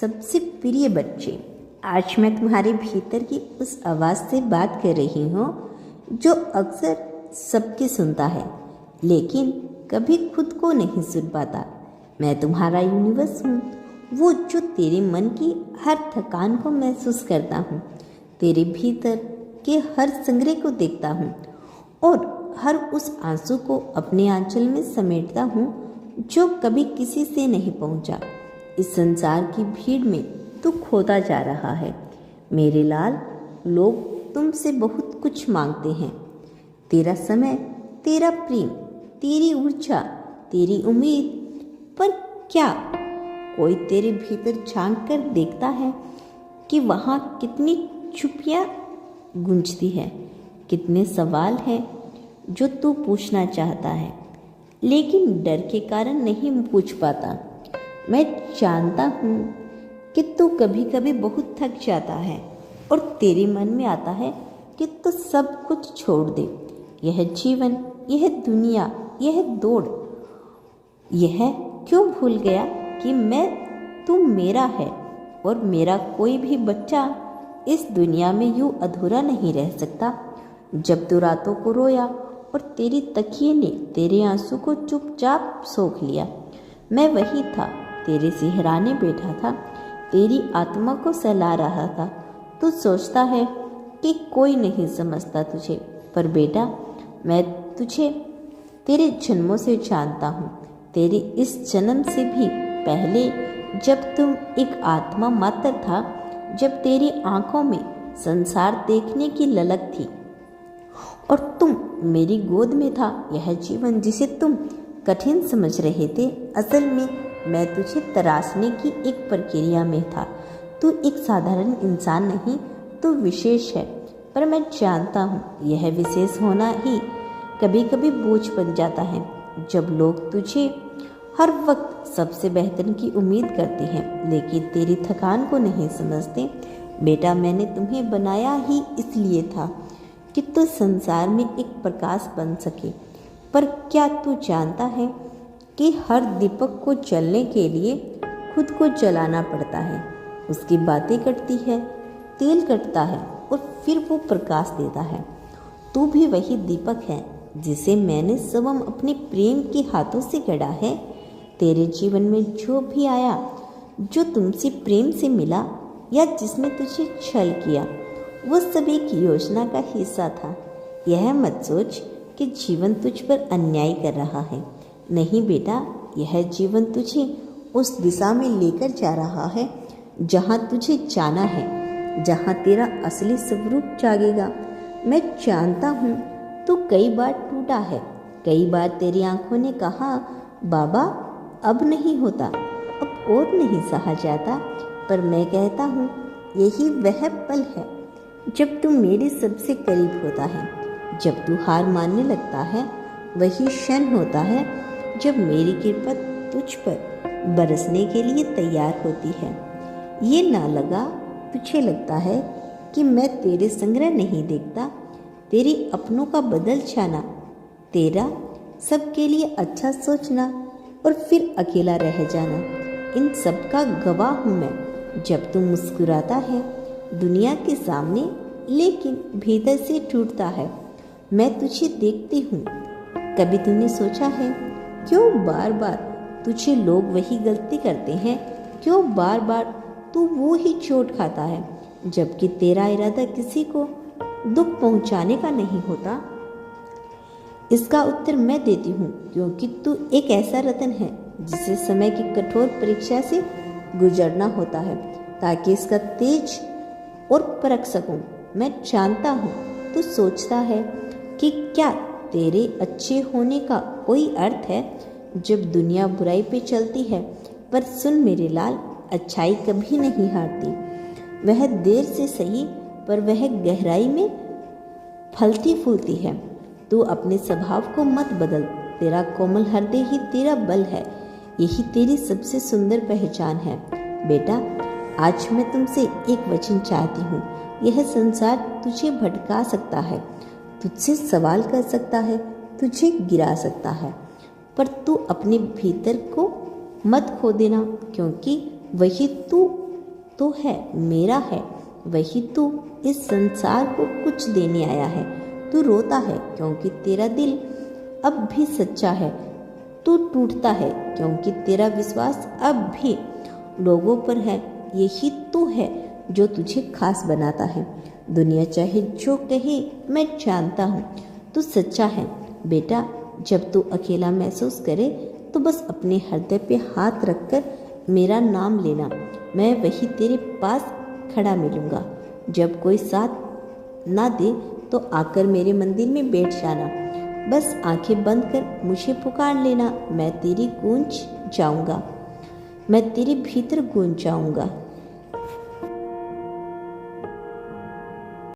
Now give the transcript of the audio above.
सबसे प्रिय बच्चे, आज मैं तुम्हारे भीतर की उस आवाज़ से बात कर रही हूँ जो अक्सर सबकी सुनता है लेकिन कभी खुद को नहीं सुन पाता। मैं तुम्हारा यूनिवर्स हूँ, वो जो तेरे मन की हर थकान को महसूस करता हूँ, तेरे भीतर के हर संग्रह को देखता हूँ और हर उस आंसू को अपने आंचल में समेटता हूँ जो कभी किसी से नहीं पहुँचा। इस संसार की भीड़ में तू खोता जा रहा है मेरे लाल। लोग तुमसे बहुत कुछ मांगते हैं, तेरा समय, तेरा प्रेम, तेरी ऊर्जा, तेरी उम्मीद, पर क्या कोई तेरे भीतर झांक कर देखता है कि वहाँ कितनी चुप्पियाँ गूंजती है, कितने सवाल हैं जो तू पूछना चाहता है लेकिन डर के कारण नहीं पूछ पाता। मैं जानता हूँ कि तू कभी कभी बहुत थक जाता है और तेरे मन में आता है कि तू सब कुछ छोड़ दे। यह जीवन, यह दुनिया, यह दौड़, यह क्यों भूल गया कि तू मेरा है और मेरा कोई भी बच्चा इस दुनिया में यूं अधूरा नहीं रह सकता। जब तू रातों को रोया और तेरी तकिए ने तेरे आंसू को चुपचाप सोख लिया, मैं वही था, तेरे सिहराने बैठा था, तेरी आत्मा को सहला रहा था। तू सोचता है कि कोई नहीं समझता तुझे, पर बेटा मैं तुझे तेरे जन्मों से जानता हूँ, तेरे इस जन्म से भी पहले, जब तुम एक आत्मा मात्र था, जब तेरी आंखों में संसार देखने की ललक थी और तुम मेरी गोद में था। यह जीवन जिसे तुम कठिन समझ रहे थे, असल में मैं तुझे तराशने की एक प्रक्रिया में था। तू एक साधारण इंसान नहीं, तू विशेष है, पर मैं जानता हूँ यह विशेष होना ही कभी कभी बोझ बन जाता है। जब लोग तुझे हर वक्त सबसे बेहतर की उम्मीद करते हैं लेकिन तेरी थकान को नहीं समझते। बेटा मैंने तुम्हें बनाया ही इसलिए था कि तू संसार में एक प्रकाश बन सके, पर क्या तू जानता है कि हर दीपक को जलने के लिए खुद को जलाना पड़ता है। उसकी बातें कटती है, तेल कटता है और फिर वो प्रकाश देता है। तू भी वही दीपक है जिसे मैंने स्वयं अपने प्रेम के हाथों से गढ़ा है। तेरे जीवन में जो भी आया, जो तुमसे प्रेम से मिला या जिसने तुझे छल किया, वो सब एक योजना का हिस्सा था। यह मत सोच कि जीवन तुझ पर अन्याय कर रहा है। नहीं बेटा, यह जीवन तुझे उस दिशा में लेकर जा रहा है जहाँ तुझे जाना है, जहाँ तेरा असली स्वरूप जागेगा। मैं जानता हूँ तू कई बार टूटा है, कई बार तेरी आंखों ने कहा बाबा अब नहीं होता, अब और नहीं सहा जाता, पर मैं कहता हूँ यही वह पल है जब तू मेरे सबसे करीब होता है, जब तू हार मानने लगता है। वही क्षण होता है जब मेरी कृपा तुझ पर बरसने के लिए तैयार होती है। ये ना लगा तुझे लगता है कि मैं तेरे संग्रह नहीं देखता, तेरे अपनों का बदल जाना, तेरा सबके लिए अच्छा सोचना और फिर अकेला रह जाना, इन सब का गवाह हूँ मैं। जब तू मुस्कुराता है दुनिया के सामने लेकिन भीतर से टूटता है, मैं तुझे देखती हूँ। कभी तूने सोचा है क्यों बार बार तुझे लोग वही गलती करते हैं, क्यों बार बार तू वो ही चोट खाता है, जबकि तेरा इरादा किसी को दुख पहुंचाने का नहीं होता? इसका उत्तर मैं देती हूँ, क्योंकि तू एक ऐसा रतन है जिसे समय की कठोर परीक्षा से गुजरना होता है ताकि इसका तेज और परख सकूं। मैं जानता हूँ तू सोचता है कि क्या तेरे अच्छे होने का कोई अर्थ है जब दुनिया बुराई पे चलती है, पर सुन मेरे लाल, अच्छाई कभी नहीं हारती। वह देर से सही पर वह गहराई में फलती फूलती है। तू अपने स्वभाव को मत बदल, तेरा कोमल हृदय ही तेरा बल है, यही तेरी सबसे सुंदर पहचान है। बेटा आज मैं तुमसे एक वचन चाहती हूँ। यह संसार तुझे भटका सकता है, तुझसे सवाल कर सकता है, तुझे गिरा सकता है, पर तू अपने भीतर को मत खो देना, क्योंकि वही तू तो है, मेरा है, वही तू इस संसार को कुछ देने आया है। तू रोता है क्योंकि तेरा दिल अब भी सच्चा है। तू टूटता है क्योंकि तेरा विश्वास अब भी लोगों पर है। यही तो है जो तुझे खास बनाता है। दुनिया चाहे जो कहे, मैं जानता हूँ तू सच्चा है। बेटा, जब तू अकेला महसूस करे तो बस अपने हृदय पे हाथ रखकर मेरा नाम लेना। मैं वही तेरे पास खड़ा मिलूँगा। जब कोई साथ ना दे तो आकर मेरे मंदिर में बैठ जाना। बस आंखें बंद कर मुझे पुकार लेना। मैं तेरी गूंज जाऊँगा, मैं तेरे भीतर गूंज जाऊँगा।